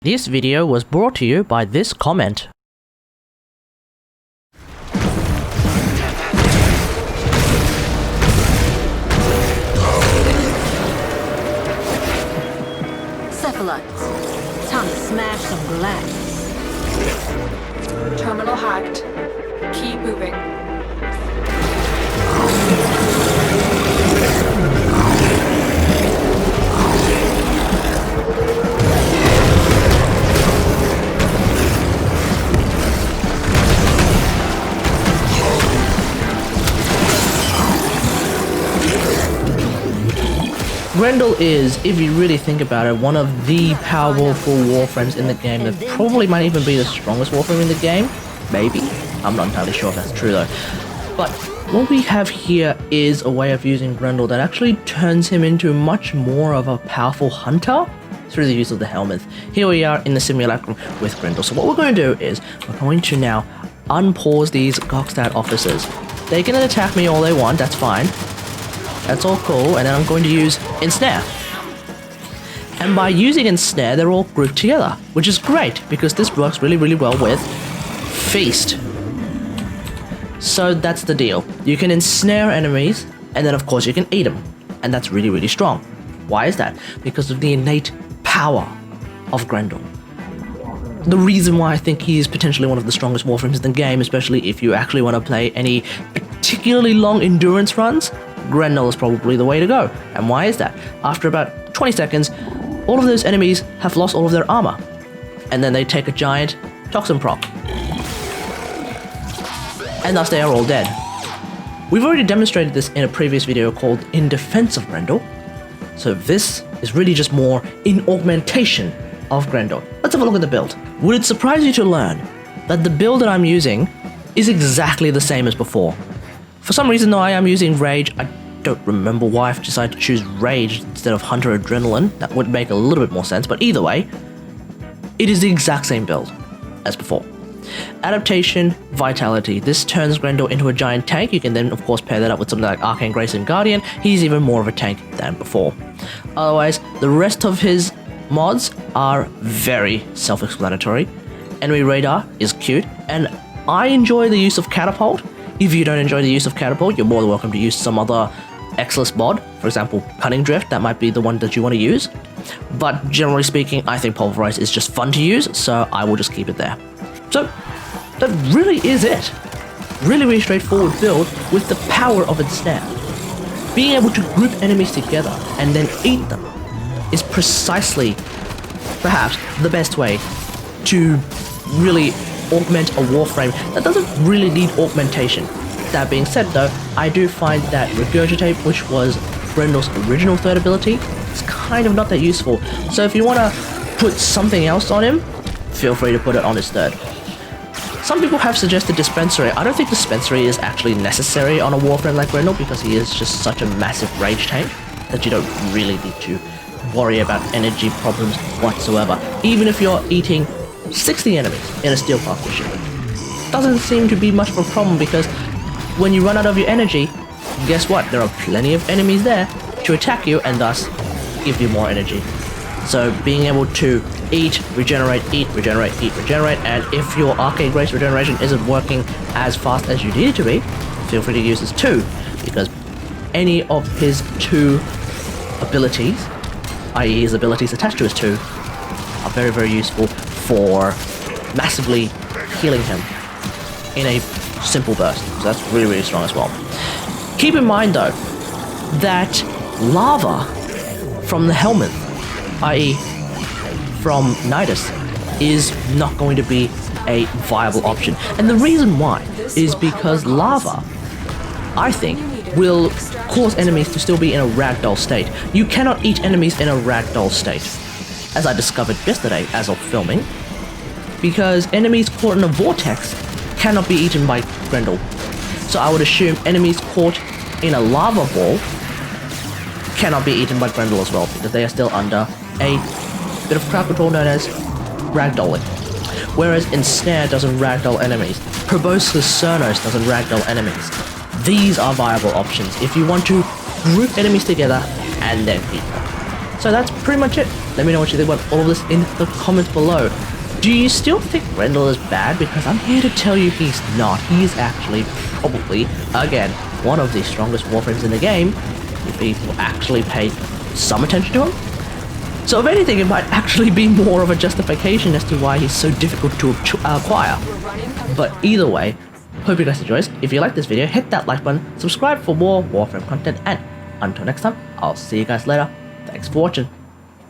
This video was brought to you by this comment. Cephalites, time to smash some glass. Terminal hacked. Keep moving. Grendel is, if you really think about it, one of the powerful warframes in the game that probably might even be the strongest warframe in the game. Maybe. I'm not entirely sure if that's true though. But what we have here is a way of using Grendel that actually turns him into much more of a powerful hunter through the use of the helmet. Here we are in the simulacrum with Grendel. So what we're going to do is we're going to now unpause these Gokstad officers. They can attack me all they want, that's fine. That's all cool, and then I'm going to use Ensnare. And by using Ensnare, they're all grouped together, which is great, because this works really, really well with Feast. So that's the deal. You can ensnare enemies, and then of course you can eat them. And that's really, really strong. Why is that? Because of the innate power of Grendel. The reason why I think he is potentially one of the strongest warframes in the game, especially if you actually want to play any particularly long endurance runs, Grendel is probably the way to go. And why is that? After about 20 seconds, all of those enemies have lost all of their armor. And then they take a giant toxin proc. And thus they are all dead. We've already demonstrated this in a previous video called In Defense of Grendel. So this is really just more in augmentation of Grendel. Let's have a look at the build. Would it surprise you to learn that the build that I'm using is exactly the same as before? For some reason though I am using Rage. I don't remember why I've decided to choose Rage instead of Hunter Adrenaline. That would make a little bit more sense, but either way, it is the exact same build as before. Adaptation, Vitality. This turns Grendel into a giant tank. You can then of course pair that up with something like Arcane Grace and Guardian. He's even more of a tank than before. Otherwise, the rest of his mods are very self-explanatory. Enemy Radar is cute, and I enjoy the use of Catapult. If you don't enjoy the use of Catapult, you're more than welcome to use some other Xless mod. For example, Cunning Drift, that might be the one that you want to use. But generally speaking, I think Pulverize is just fun to use, so I will just keep it there. So, that really is it. Really, really straightforward build with the power of Ensnare. Being able to group enemies together and then eat them is precisely, perhaps, the best way to really augment a warframe that doesn't really need augmentation. That being said though, I do find that Regurgitate, which was Grendel's original third ability, is kind of not that useful. So if you want to put something else on him, feel free to put it on his third. Some people have suggested Dispensary. I don't think Dispensary is actually necessary on a warframe like Grendel because he is just such a massive rage tank that you don't really need to worry about energy problems whatsoever. Even if you're eating 60 enemies in a steel partnership. Doesn't seem to be much of a problem because when you run out of your energy, guess what? There are plenty of enemies there to attack you and thus give you more energy. So being able to eat, regenerate, and if your Arcane Grace regeneration isn't working as fast as you need it to be, feel free to use this too, because any of his two abilities, i.e. his abilities attached to his two, are very, very useful for massively healing him in a simple burst. So that's really, really strong as well. Keep in mind though, that lava from the helmet, i.e. from Nidus, is not going to be a viable option. And the reason why is because lava, I think, will cause enemies to still be in a ragdoll state. You cannot eat enemies in a ragdoll state, as I discovered yesterday as of filming, because enemies caught in a vortex cannot be eaten by Grendel. So I would assume enemies caught in a lava ball cannot be eaten by Grendel as well, because they are still under a bit of crowd control known as ragdolling. Whereas Ensnare doesn't ragdoll enemies, Proboscis Cernos doesn't ragdoll enemies. These are viable options if you want to group enemies together and then eat them. So that's pretty much it. Let me know what you think about all of this in the comments below. Do you still think Grendel is bad? Because I'm here to tell you he's not. He's actually probably, again, one of the strongest WarFrames in the game, if people actually paid some attention to him. So if anything, it might actually be more of a justification as to why he's so difficult to acquire. But either way, hope you guys enjoy this. If you like this video, hit that like button, subscribe for more WarFrame content, and until next time, I'll see you guys later. Thanks for watching.